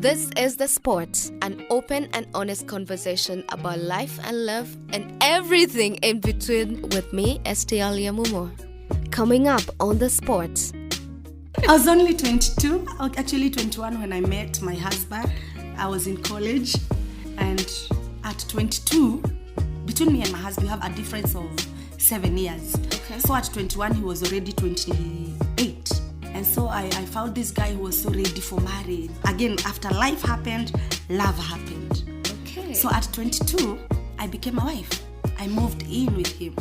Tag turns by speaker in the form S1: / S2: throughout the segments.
S1: This is The Sport, an open and honest conversation about life and love and everything in between with me, STL Yamumo. Coming up on The Sport.
S2: I was only 22, actually 21 when I met my husband. I was in college, and at 22, between me and my husband, we have a difference of 7 years.
S1: Okay.
S2: So at 21, he was already 28. And so I found this guy who was so ready for marriage. Again, after life happened, love happened.
S1: Okay.
S2: So at 22, I became a wife. I moved in with him.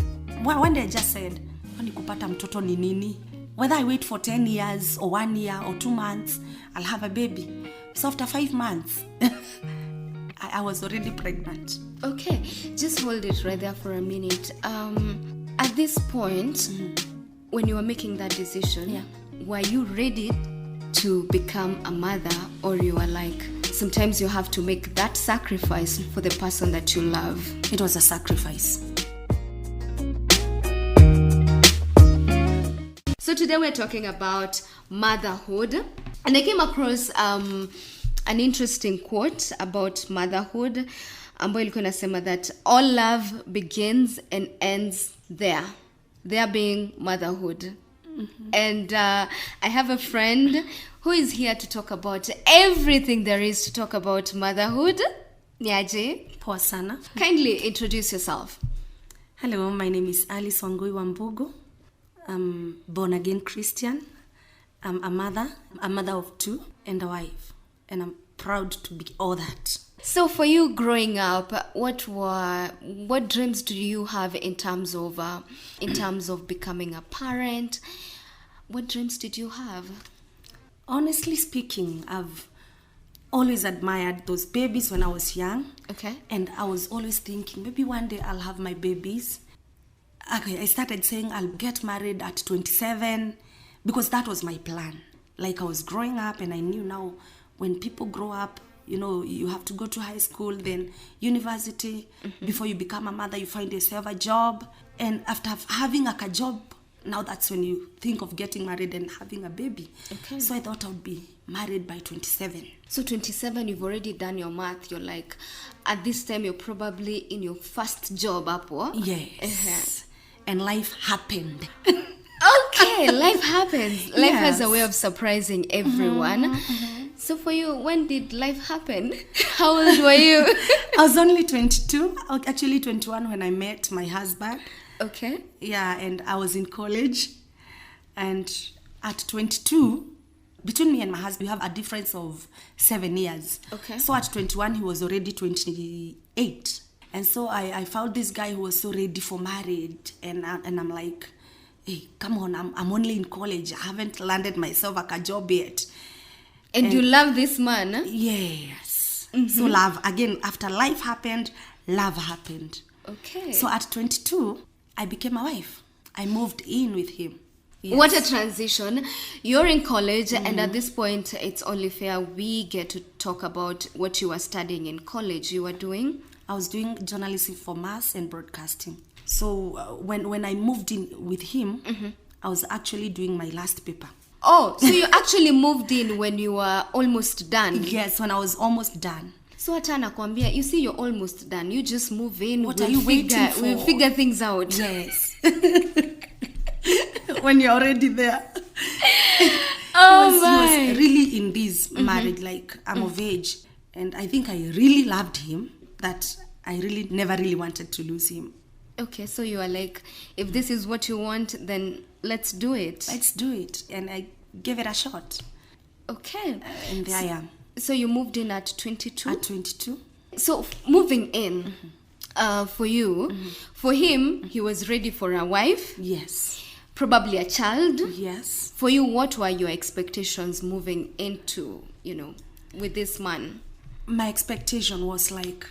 S2: One day I just said, "Kwani kupata mtoto ni nini? Whether I wait for 10 years or 1 year or 2 months, I'll have a baby." So after 5 months, I was already pregnant.
S1: Okay, just hold it right there for a minute. At this point, when you were making that decision, were you ready to become a mother, or you were like, sometimes you have to make that sacrifice for the person that you love?
S2: It was a sacrifice.
S1: So today we're talking about motherhood, and I came across an interesting quote about motherhood ambayo ilikuwa inasema that all love begins and ends there being motherhood. And I have a friend who is here to talk about everything there is to talk about motherhood. Niaje?
S2: Poa sana.
S1: Kindly introduce yourself.
S2: Hello, my name is Alice Wangui Wambugu. I'm born again Christian. I'm a mother of 2 and a wife. And I'm proud to be all that.
S1: So for you growing up, what dreams do you have in terms of becoming a parent? What dreams did you have?
S2: Honestly speaking, I've always admired those babies when I was young.
S1: Okay.
S2: And I was always thinking, maybe one day I'll have my babies. Okay, I started saying I'll get married at 27 because that was my plan. Like, I was growing up and I knew now when people grow up, you know, you have to go to high school, then university. Before you become a mother, you find yourself a job. And after having a job, now that's when you think of getting married and having a baby.
S1: Okay.
S2: So I thought I would be married by 27.
S1: So 27, you've already done your math. You're like, at this time, you're probably in your first job, Apo.
S2: Yes. And life happened.
S1: Okay, life happens. Life has a
S2: Yes.
S1: way of surprising everyone. So for you, when did life happen? How old were you?
S2: I was only 22, actually 21 when I met my husband.
S1: Okay.
S2: Yeah, and I was in college. And at 22, between me and my husband, we have a difference of 7 years.
S1: Okay.
S2: So at 21, he was already 28. And so I found this guy who was so ready for marriage. And I'm like, hey, come on, I'm only in college. I haven't landed myself a job yet.
S1: And you love this man?
S2: Yes. So love, again, after life happened, love happened.
S1: Okay.
S2: So at 22, I became a wife. I moved in with him. Yes.
S1: What a transition. You're in college, and at this point, it's only fair we get to talk about what you were studying in college. You were doing?
S2: I was doing journalism for mass and broadcasting. So when I moved in with him, I was actually doing my last paper.
S1: Oh, so you actually moved in when you were almost done?
S2: Yes, when I was almost done.
S1: So hata nakwambia, you see, you're almost done. You just move in.
S2: What are you waiting for?
S1: We'll figure things out.
S2: Yes. When you're already there.
S1: Oh
S2: he
S1: my.
S2: was really in this marriage, like I'm of age. And I think I really loved him, that I really never really wanted to lose him.
S1: Okay, so you are like, if this is what you want, then let's do it.
S2: Let's do it. And I gave it a shot.
S1: Okay.
S2: And there I am.
S1: So you moved in at 22?
S2: At 22.
S1: So moving in, for you, for him, he was ready for a wife,
S2: Yes.
S1: probably a child.
S2: Yes.
S1: For you, what were your expectations moving into, with this man?
S2: My expectation was like,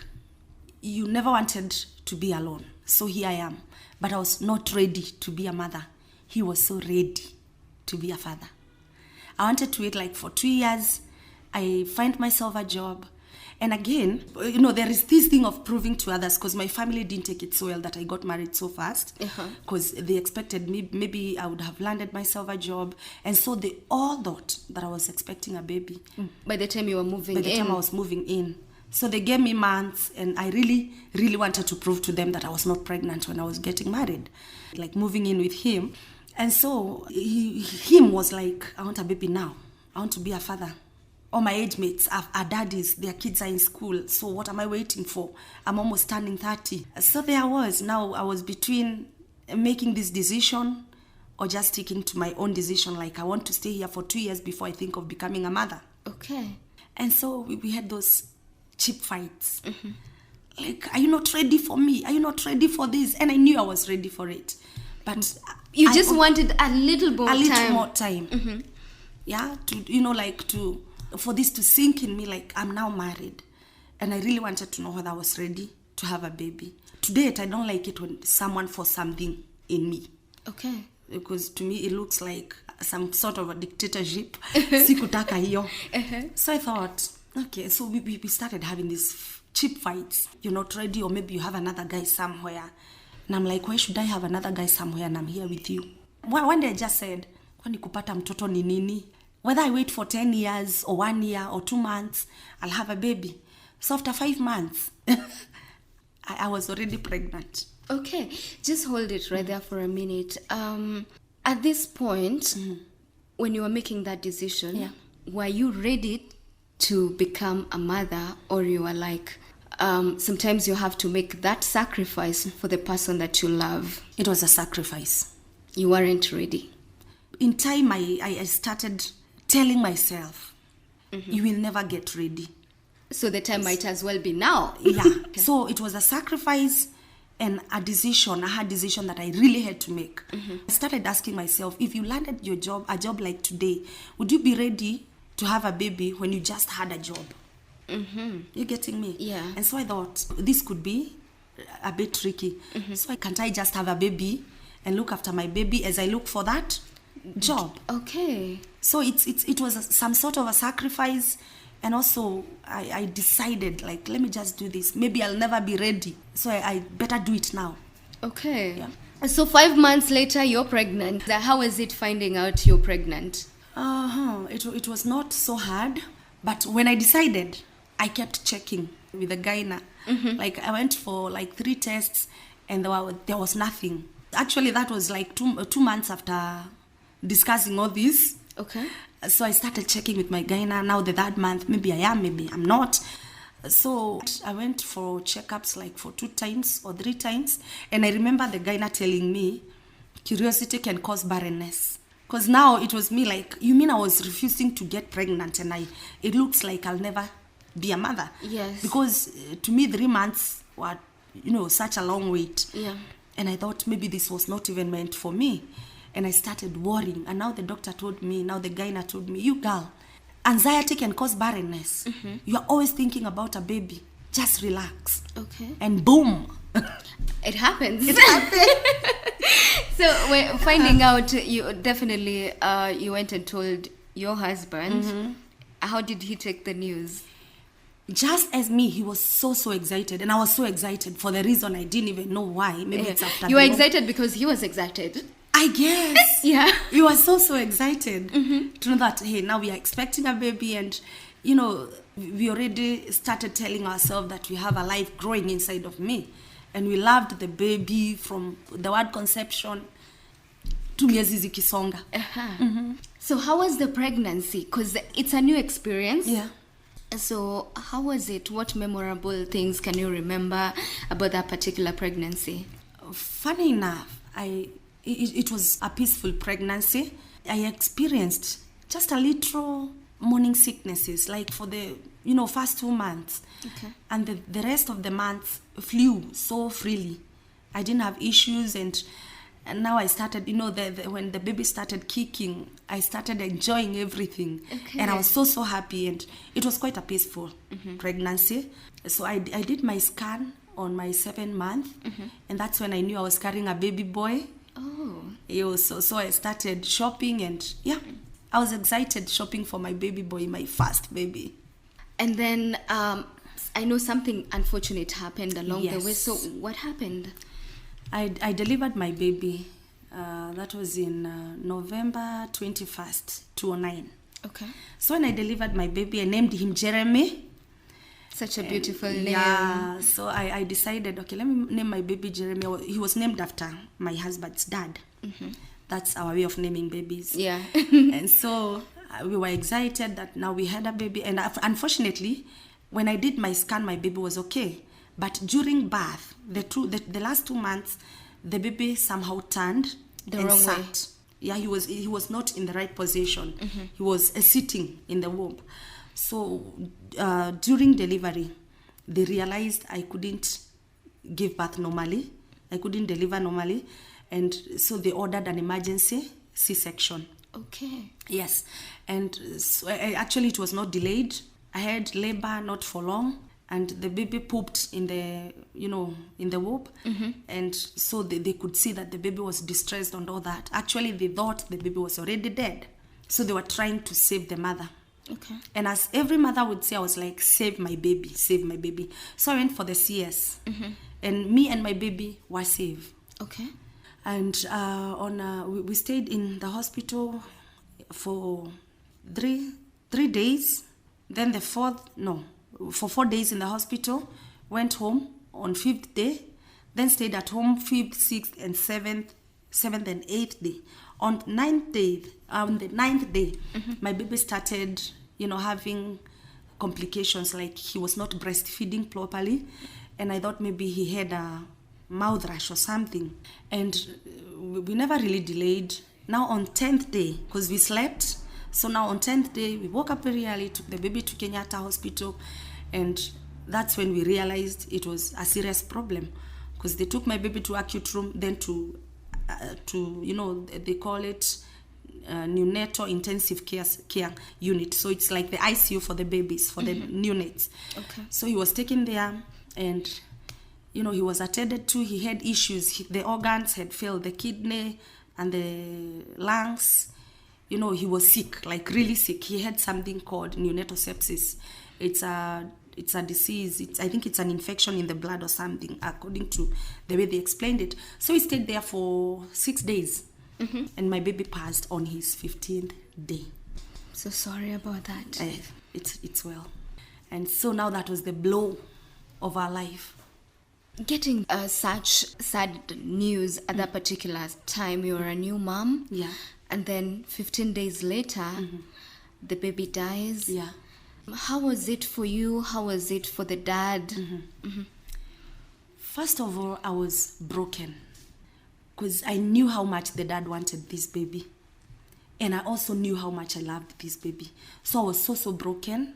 S2: you never wanted to be alone. So here I am. But I was not ready to be a mother. He was so ready to be a father. I wanted to wait like for 2 years. I find myself a job. And again, there is this thing of proving to others, because my family didn't take it so well that I got married so fast, because they expected me, maybe I would have landed myself a job. And so they all thought that I was expecting a baby.
S1: By the time you were moving
S2: By the time I was moving in. So they gave me months, and I really, really wanted to prove to them that I was not pregnant when I was getting married, like moving in with him. And so him was like, I want a baby now. I want to be a father. All my age mates are daddies. Their kids are in school. So what am I waiting for? I'm almost turning 30. So there I was. Now I was between making this decision or just sticking to my own decision. Like, I want to stay here for 2 years before I think of becoming a mother.
S1: Okay.
S2: And so we had those cheap fights. Like, are you not ready for me? Are you not ready for this? And I knew I was ready for it. But
S1: you just wanted a little more time.
S2: A little more time. Yeah, for this to sink in me, like, I'm now married. And I really wanted to know whether I was ready to have a baby. To date, I don't like it when someone forces something in me.
S1: Okay.
S2: Because to me, it looks like some sort of a dictatorship. Sikutaka hiyo. So I thought, okay, so we started having these cheap fights. You're not ready, or maybe you have another guy somewhere. And I'm like, why should I have another guy somewhere and I'm here with you? One day I just said, kwani kupata mtoto ni nini? Whether I wait for 10 years or 1 year or 2 months, I'll have a baby. So after 5 months, I was already pregnant.
S1: Okay, just hold it right there for a minute. At this point, when you were making that decision, were you ready to become a mother, or you were like, sometimes you have to make that sacrifice for the person that you love?
S2: It was a sacrifice.
S1: You weren't ready.
S2: In time, I started telling myself, you will never get ready.
S1: So the time might as well be now.
S2: Yeah. Okay. So it was a sacrifice and a hard decision that I really had to make. I started asking myself, if you landed a job like today, would you be ready to have a baby when you just had a job? You're getting me?
S1: Yeah.
S2: And so I thought, this could be a bit tricky. So can't I just have a baby and look after my baby as I look for that job?
S1: Okay.
S2: So it was some sort of a sacrifice. And also, I decided, like, let me just do this. Maybe I'll never be ready. So I better do it now.
S1: Okay.
S2: Yeah.
S1: So 5 months later, you're pregnant. How was it finding out you're pregnant?
S2: It was not so hard. But when I decided, I kept checking with the gyna. Like, I went for like 3 tests, and there was nothing. Actually, that was like 2 months after discussing all this.
S1: Okay.
S2: So I started checking with my gyna. Now the 3rd month, maybe I am, maybe I'm not. So I went for checkups like for 2 times or 3 times. And I remember the gyna telling me, curiosity can cause barrenness. Because now it was me like, you mean I was refusing to get pregnant, and it looks like I'll never be a mother.
S1: Yes.
S2: Because to me, 3 months were, such a long wait.
S1: Yeah.
S2: And I thought maybe this was not even meant for me. And I started worrying. And now the gyna told me, you girl, anxiety can cause barrenness. You are always thinking about a baby. Just relax.
S1: Okay.
S2: And boom.
S1: It happens.
S2: It happened.
S1: So when finding out, you definitely, you went and told your husband. How did he take the news?
S2: Just as me, he was so excited. And I was so excited for the reason I didn't even know why. Maybe it's after
S1: you were excited because he was excited.
S2: I guess.
S1: Yeah.
S2: We were so excited to know that, hey, now we are expecting a baby, and, we already started telling ourselves that we have a life growing inside of me. And we loved the baby from the word conception to miezi zikisonga.
S1: So how was the pregnancy? Because it's a new experience.
S2: Yeah.
S1: So how was it? What memorable things can you remember about that particular pregnancy?
S2: Funny enough, it was a peaceful pregnancy. I experienced just a little morning sicknesses, like for the first 2 months.
S1: Okay.
S2: And the rest of the months flew so freely. I didn't have issues, and now I started, when the baby started kicking, I started enjoying everything.
S1: Okay.
S2: And I was so happy, and it was quite a peaceful pregnancy. So I did my scan on my 7th month, and that's when I knew I was carrying a baby boy.
S1: Oh.
S2: So I started shopping, and I was excited shopping for my baby boy, my first baby.
S1: And then I know something unfortunate happened along the way.
S2: Yes.
S1: So what happened?
S2: I delivered my baby. That was in November 21st, 2009.
S1: Okay.
S2: So when I delivered my baby, I named him Jeremy.
S1: Such a beautiful name.
S2: Yeah, so I decided, okay, let me name my baby Jeremy. He was named after my husband's dad. That's our way of naming babies.
S1: Yeah.
S2: And so we were excited that now we had a baby. And unfortunately, when I did my scan, my baby was okay. But during birth, the last 2 months, the baby somehow turned
S1: The
S2: and
S1: wrong
S2: sat.
S1: way.
S2: Yeah, he was not in the right position. He was sitting in the womb. So during delivery, they realized I couldn't give birth normally. I couldn't deliver normally. And so they ordered an emergency C-section.
S1: Okay.
S2: Yes. And so actually it was not delayed. I had labor not for long. And the baby pooped in the womb. And so they could see that the baby was distressed and all that. Actually, they thought the baby was already dead. So they were trying to save the mother.
S1: Okay.
S2: And as every mother would say, I was like, save my baby, save my baby. So I went for the CS. And me and my baby were saved.
S1: Okay.
S2: And we stayed in the hospital for three days. Then for 4 days in the hospital, went home on 5th day, then stayed at home 5th, 6th, and 7th and 8th day. On the 9th day, my baby started, having complications, like he was not breastfeeding properly, and I thought maybe he had a mouth rash or something, and we never really delayed. Now on 10th day, because we slept, so now on 10th day, we woke up very early, took the baby to Kenyatta Hospital, and that's when we realized it was a serious problem, because they took my baby to acute room, then to they call it neonatal intensive care unit. So it's like the ICU for the babies, for the neonates.
S1: Okay.
S2: So he was taken there, and he was attended to. He had issues. The organs had failed, the kidney and the lungs. He was sick, like really sick. He had something called neonatal sepsis. It's a disease. I think it's an infection in the blood or something, according to the way they explained it. So he stayed there for 6 days, and my baby passed on his 15th day.
S1: So sorry about that.
S2: It's well. And so now that was the blow of our life.
S1: Getting such sad news at that particular time, you were a new mom.
S2: Yeah.
S1: And then 15 days later, the baby dies.
S2: Yeah.
S1: How was it for you? How was it for the dad?
S2: First of all, I was broken, because I knew how much the dad wanted this baby. And I also knew how much I loved this baby. So I was so broken.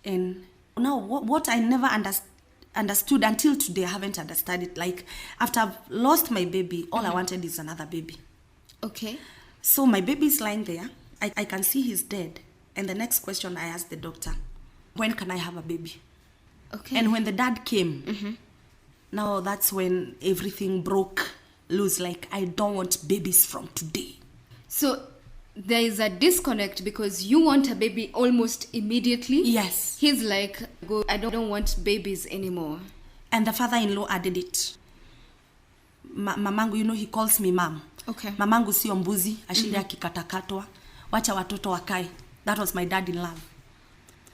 S2: And now what I never understood until today, I haven't understood it. Like, after I've lost my baby, all I wanted is another baby.
S1: Okay.
S2: So my baby is lying there. I can see he's dead. And the next question I asked the doctor, when can I have a baby?
S1: Okay.
S2: And when the dad came, now that's when everything broke loose. Like, I don't want babies from today.
S1: So there is a disconnect, because you want a baby almost immediately.
S2: Yes.
S1: He's like, I don't want babies anymore.
S2: And the father-in-law added it. Mamangu, he calls me mom.
S1: Okay.
S2: Mamangu sio mbuzi, ashinde akikatakatwa. Wacha watoto wakae. That was my dad in love.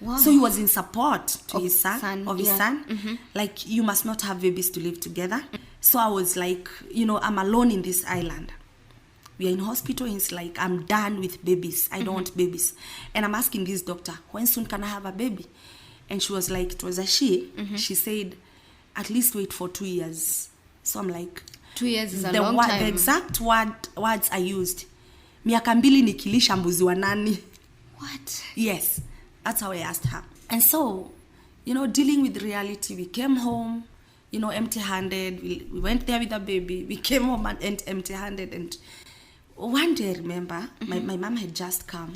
S1: Wow.
S2: So he was in support to
S1: Of
S2: his son.
S1: son.
S2: Like, you must not have babies to live together. So I was like, I'm alone in this island. We are in hospital. He's like, I'm done with babies. I don't want babies. And I'm asking this doctor, when soon can I have a baby? And she was like, it was a she. She said, at least wait for 2 years. So I'm like,
S1: 2 years is a long time.
S2: The exact words I used, miaka mbili nikilisha mbuzi wa nani?
S1: What?
S2: Yes, that's how I asked her. And so, dealing with reality, we came home, empty-handed. We went there with a baby. We came home and empty-handed. And one day, I remember, my mom had just come.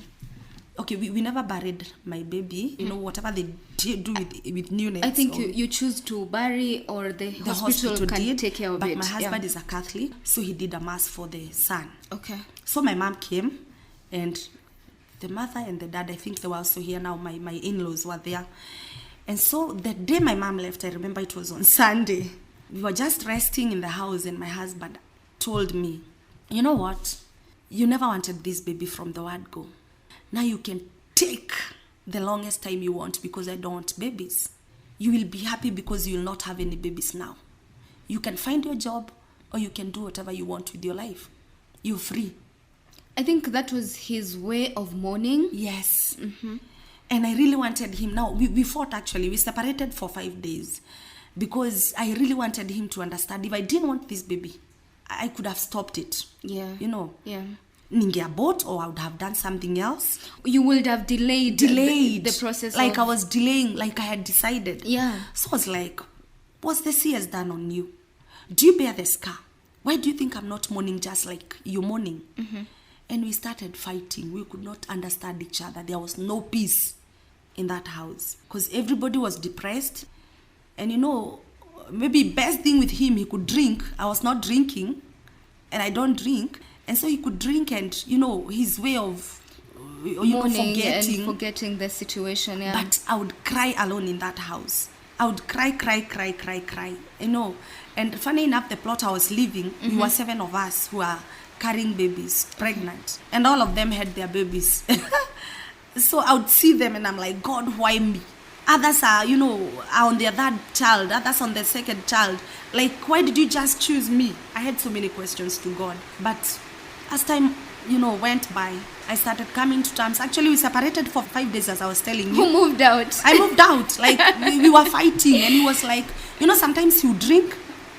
S2: Okay, we never buried my baby. Whatever they do with neonates.
S1: I think you choose to bury, or the hospital can take care of it.
S2: But my husband is a Catholic, so he did a mass for the son.
S1: Okay.
S2: So my mom came, and the mother and the dad, I think they were also here now. My in-laws were there. And so the day my mom left, I remember it was on Sunday. We were just resting in the house and my husband told me, you know what? You never wanted this baby from the word go. Now you can take the longest time you want because I don't want babies. You will be happy because you will not have any babies now. You can find your job or you can do whatever you want with your life. You're free.
S1: I think that was his way of mourning.
S2: Yes. And I really wanted him. Now, we fought actually. We separated for 5 days because I really wanted him to understand. If I didn't want this baby, I could have stopped it.
S1: Yeah.
S2: You know.
S1: Yeah.
S2: Ningeabort, or I would have done something else.
S1: You would have delayed the process.
S2: Like I was delaying, like I had decided.
S1: Yeah.
S2: So I was like, what's the CS done on you? Do you bear the scar? Why do you think I'm not mourning just like you're mourning? And we started fighting. We could not understand each other. There was no peace in that house because everybody was depressed. And you know, maybe best thing with him, he could drink. I was not drinking and I don't drink. And so he could drink and, you know, his way of
S1: forgetting the situation. Yeah.
S2: But I would cry alone in that house. I would cry. You know, and funny enough, the plot I was living, we were 7 of us who are carrying babies, pregnant. And all of them had their babies. So I would see them and I'm like, God, why me? Others are, you know, are on their third child, others on their second child. Like, why did you just choose me? I had so many questions to God. But as time, you know, went by, I started coming to terms. Actually, we separated for 5 days, as I was telling you.
S1: Who moved out?
S2: I moved out. Like, we were fighting. And he was like, you know, sometimes you drink,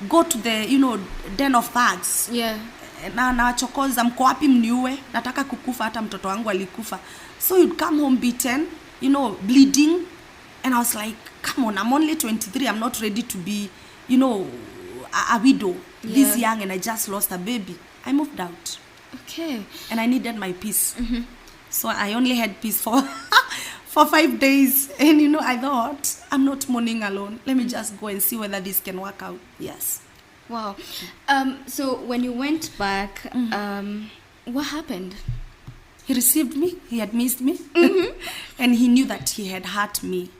S2: go to the, you know, den of thugs.
S1: Yeah.
S2: Na nawachokoza, mko wapi mniue, nataka kukufa, hata mtoto wangu alikufa. So you'd come home beaten, you know, bleeding. And I was like, come on, I'm only 23. I'm not ready to be, you know, a widow this young, and I just lost a baby. I moved out.
S1: Okay.
S2: And I needed my peace. So I only had peace for 5 days. And, you know, I thought, I'm not mourning alone. Let me just go and see whether this can work out. Yes.
S1: Wow. So when you went back, what happened?
S2: He received me. He had missed me. And he knew that he had hurt me.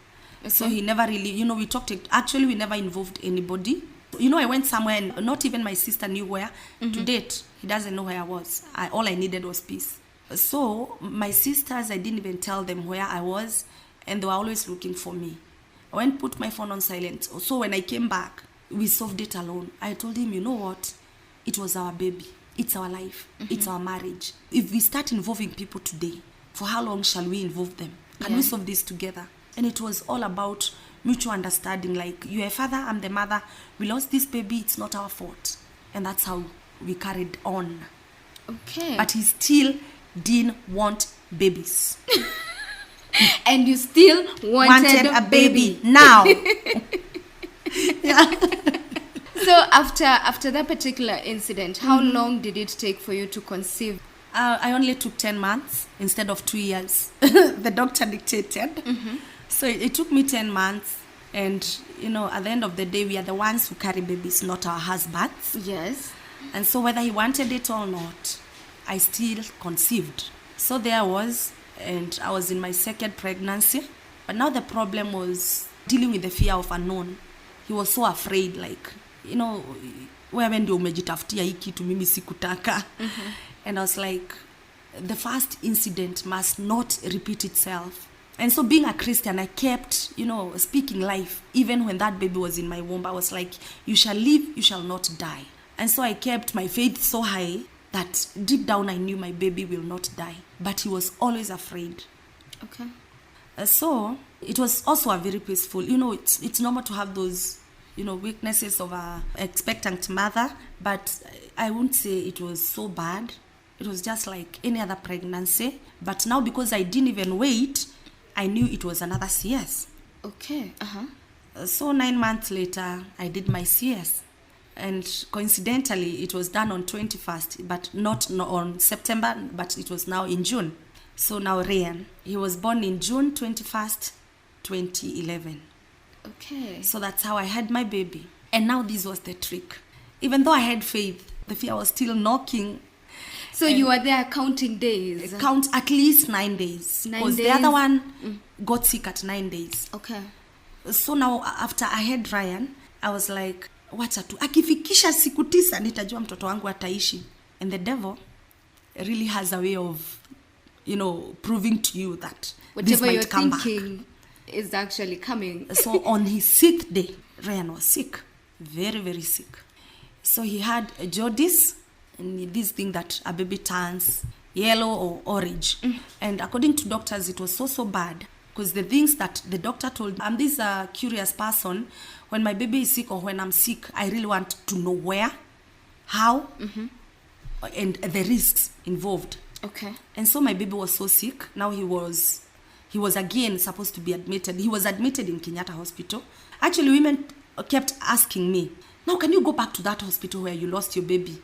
S2: Okay. So he never really, you know, we talked. Actually, we never involved anybody. You know, I went somewhere and not even my sister knew where to date. He doesn't know where I was. All I needed was peace. So my sisters, I didn't even tell them where I was. And they were always looking for me. I went put my phone on silent. So when I came back, we solved it alone. I told him, you know what? It was our baby. It's our life. It's our marriage. If we start involving people today, for how long shall we involve them? Can we solve this together? And it was all about mutual understanding. Like, you're a father, I'm the mother. We lost this baby. It's not our fault. And that's how we carried on.
S1: Okay.
S2: But he still didn't want babies.
S1: And you still wanted
S2: a baby now. Yeah.
S1: So after that particular incident, how long did it take for you to conceive?
S2: I only took 10 months instead of 2 years. The doctor dictated. So it took me 10 months. And, you know, at the end of the day, we are the ones who carry babies, not our husbands.
S1: Yes.
S2: And so whether he wanted it or not, I still conceived. So there I was, and I was in my second pregnancy. But now the problem was dealing with the fear of unknown. He was so afraid, like, you know, wewe ndio umejitafutia hii kitu mimi sikutaka. And I was like, the first incident must not repeat itself. And so being a Christian, I kept, you know, speaking life. Even when that baby was in my womb, I was like, you shall live, you shall not die. And so I kept my faith so high that deep down I knew my baby will not die. But he was always afraid.
S1: Okay.
S2: So it was also a very peaceful, you know, it's normal to have those, you know, weaknesses of a expectant mother. But I won't say it was so bad. It was just like any other pregnancy. But now because I didn't even wait, I knew it was another CS.
S1: Okay.
S2: So 9 months later, I did my CS. And coincidentally, it was done on 21st, but not on September, but it was now in June. So now Ryan, he was born in June 21st, 2011.
S1: Okay.
S2: So that's how I had my baby. And now this was the trick. Even though I had faith, the fear was still knocking.
S1: So you were there counting days.
S2: Count at least 9 days.
S1: 9
S2: Because the
S1: days.
S2: other one got sick at 9 days.
S1: Okay.
S2: So now after I had Ryan, I was like, wacha tu. Akifikisha siku 9 nitajua mtoto wangu ataishi. And the devil really has a way of, proving to you that this
S1: Whatever you're
S2: might come
S1: thinking is actually coming.
S2: back. So on his 6th day, Ryan was sick. Very, very sick. So he had a jaundice, and this thing that a baby turns yellow or orange. And according to doctors, it was so bad. Because the things that the doctor told me, I'm this curious person. When my baby is sick or when I'm sick, I really want to know where, how, and the risks involved.
S1: Okay.
S2: And so my baby was so sick. Now he was again supposed to be admitted. He was admitted in Kenyatta Hospital. Actually, women kept asking me, now can you go back to that hospital where you lost your baby?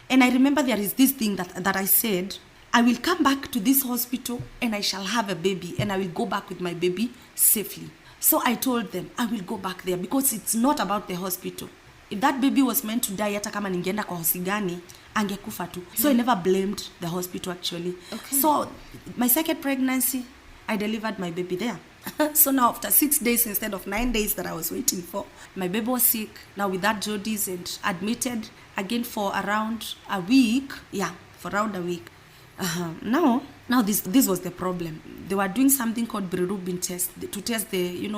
S2: And I remember there is this thing that I said, I will come back to this hospital and I shall have a baby and I will go back with my baby safely. So I told them, I will go back there because it's not about the hospital. If that baby was meant to die, hata kama ningeenda kwa hosigani, angekufa tu. So I never blamed the hospital actually.
S1: Okay.
S2: So my second pregnancy, I delivered my baby there. So now after 6 days instead of 9 days that I was waiting for, my baby was sick. Now with that jaundice and admitted again for around a week. Yeah, for around a week. Now this was the problem. They were doing something called bilirubin test to test the,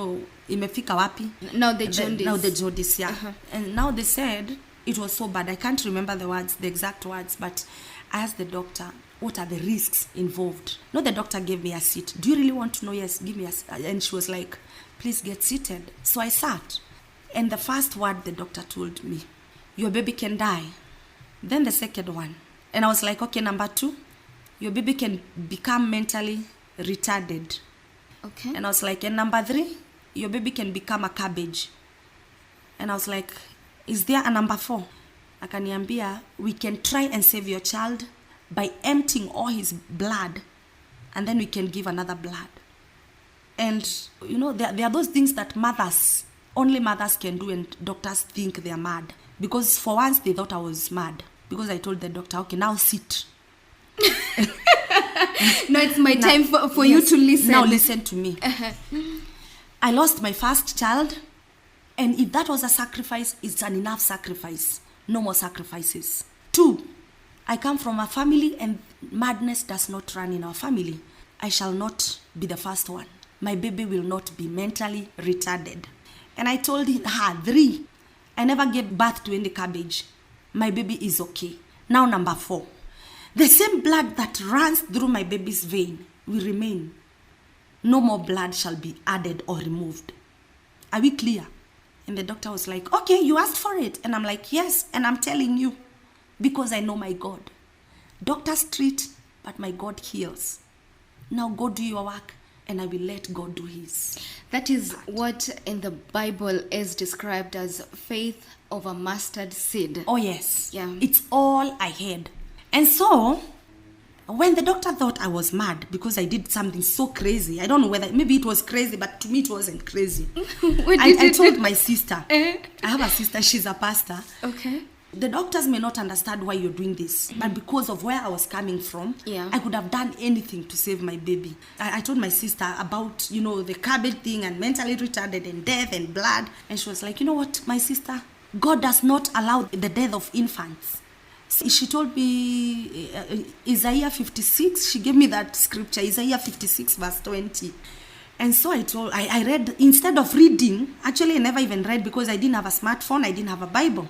S2: imefika wapi.
S1: Now the jaundice.
S2: Now the jaundice, yeah. And now they said it was so bad. I can't remember the exact words, but I asked the doctor, what are the risks involved? No, the doctor gave me a seat. Do you really want to know? Yes, give me a seat. And she was like, please get seated. So I sat. And the first word the doctor told me, your baby can die. Then the second one. And I was like, okay, number 2, your baby can become mentally retarded.
S1: Okay.
S2: And I was like, and number 3, your baby can become a cabbage. And I was like, is there a number 4? Akaniambia, we can try and save your child by emptying all his blood, and then we can give another blood. And, there are those things that only mothers can do, and doctors think they are mad. Because for once, they thought I was mad. Because I told the doctor, okay, now sit.
S1: Now it's my time for you to listen.
S2: Now listen to me. I lost my first child, and if that was a sacrifice, it's an enough sacrifice. No more sacrifices. 2, I come from a family and madness does not run in our family. I shall not be the first one. My baby will not be mentally retarded. And I told her, 3, I never gave birth to any cabbage. My baby is okay. Now number 4, the same blood that runs through my baby's vein will remain. No more blood shall be added or removed. Are we clear? And the doctor was like, okay, you asked for it. And I'm like, yes, and I'm telling you. Because I know my God. Doctors treat, but my God heals. Now go do your work, and I will let God do his.
S1: That is what in the Bible is described as faith of a mustard seed.
S2: Oh, yes.
S1: Yeah.
S2: It's all I had. And so, when the doctor thought I was mad because I did something so crazy, I don't know whether, maybe it was crazy, but to me it wasn't crazy. I told my sister, I have a sister, she's a pastor.
S1: Okay.
S2: The doctors may not understand why you're doing this, but because of where I was coming from,
S1: Yeah.
S2: I could have done anything to save my baby. I told my sister about, the cabbage thing and mentally retarded and death and blood. And she was like, you know what, my sister, God does not allow the death of infants. She told me Isaiah 56, she gave me that scripture, Isaiah 56 verse 20. And so I read, instead of reading, actually I never even read because I didn't have a smartphone, I didn't have a Bible.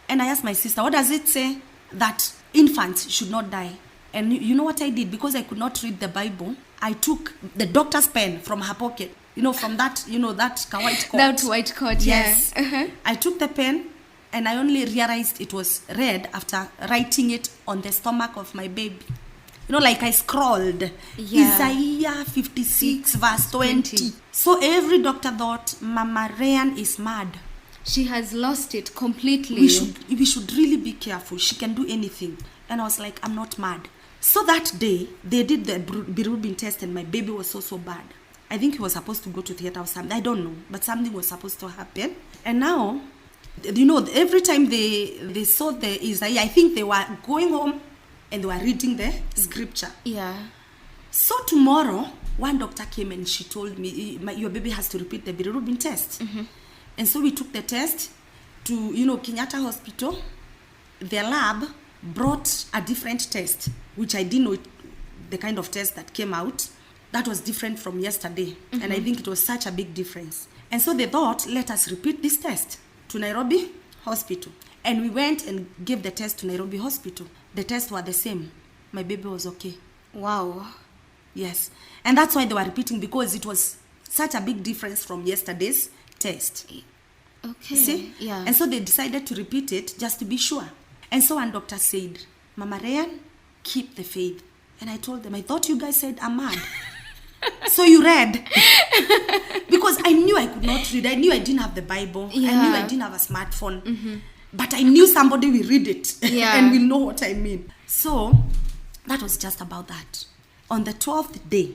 S2: And I asked my sister, what does it say that infants should not die? And you know what I did? Because I could not read the Bible, I took the doctor's pen from her pocket, from that, that white coat.
S1: That white coat,
S2: yes.
S1: Yeah. Uh-huh.
S2: I took the pen and I only realized it was red after writing it on the stomach of my baby. Like I scrolled.
S1: Yeah.
S2: Isaiah 56 verse 20. So every doctor thought Mama Ryan is mad.
S1: She has lost it completely.
S2: We should really be careful. She can do anything. And I was like, I'm not mad. So that day, they did the bilirubin test and my baby was so bad. I think he was supposed to go to theater or something. I don't know. But something was supposed to happen. And now, every time they saw the Isaiah, I think they were going home and they were reading the scripture.
S1: Yeah.
S2: So tomorrow, one doctor came and she told me, your baby has to repeat the bilirubin test. And so we took the test to, Kenyatta Hospital. Their lab brought a different test, which I didn't know the kind of test that came out. That was different from yesterday. And I think it was such a big difference. And so they thought, let us repeat this test to Nairobi Hospital. And we went and gave the test to Nairobi Hospital. The tests were the same. My baby was okay.
S1: Wow.
S2: Yes. And that's why they were repeating, because it was such a big difference from yesterday's test.
S1: Okay.
S2: See?
S1: Yeah.
S2: And so they decided to repeat it just to be sure. And so one doctor said, Mama Ryan, keep the faith. And I told them, I thought you guys said I'm mad. So you read. Because I knew I could not read. I knew I didn't have the Bible.
S1: Yeah.
S2: I knew I didn't have a smartphone. But I knew somebody will read it.
S1: Yeah.
S2: And will know what I mean. So that was just about that. On the 12th day,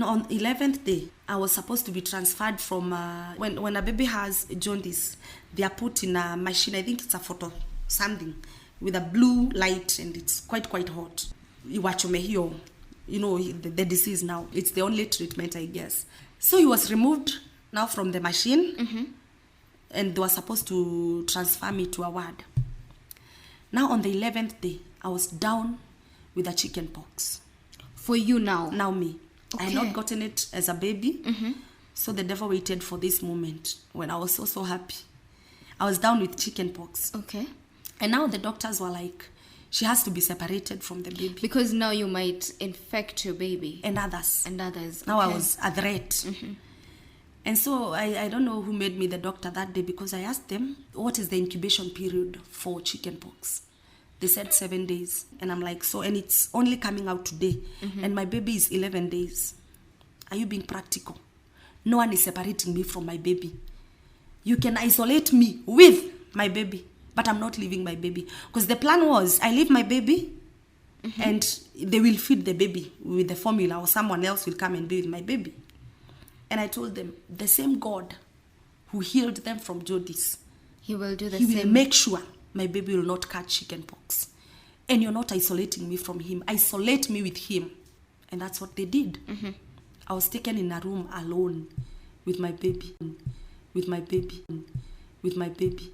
S2: on 11th day, I was supposed to be transferred from, when a baby has jaundice, they are put in a machine, I think it's a photo, something, with a blue light, and it's quite hot. The disease now. It's the only treatment, I guess. So he was removed now from the machine, and they were supposed to transfer me to a ward. Now on the 11th day, I was down with a chicken pox.
S1: For you now?
S2: Now me.
S1: Okay.
S2: I had not gotten it as a baby. So the devil waited for this moment when I was so happy. I was down with chicken pox.
S1: Okay.
S2: And now the doctors were like, she has to be separated from the baby.
S1: Because now you might infect your baby.
S2: And others.
S1: And others.
S2: Now
S1: okay.
S2: I was a threat. And so I don't know who made me the doctor that day, because I asked them, what is the incubation period for chicken pox? They said 7 days. And I'm like, so, and it's only coming out today. And my baby is 11 days. Are you being practical? No one is separating me from my baby. You can isolate me with my baby, but I'm not leaving my baby. Because the plan was, I leave my baby, and they will feed the baby with the formula, or someone else will come and be with my baby. And I told them, the same God who healed them from jaundice,
S1: He will do the
S2: He
S1: same.
S2: will make sure my baby will not catch chicken pox. And you're not isolating me from Him. Isolate me with Him. And that's what they did. I was taken in a room alone with my baby, with my baby, with my baby,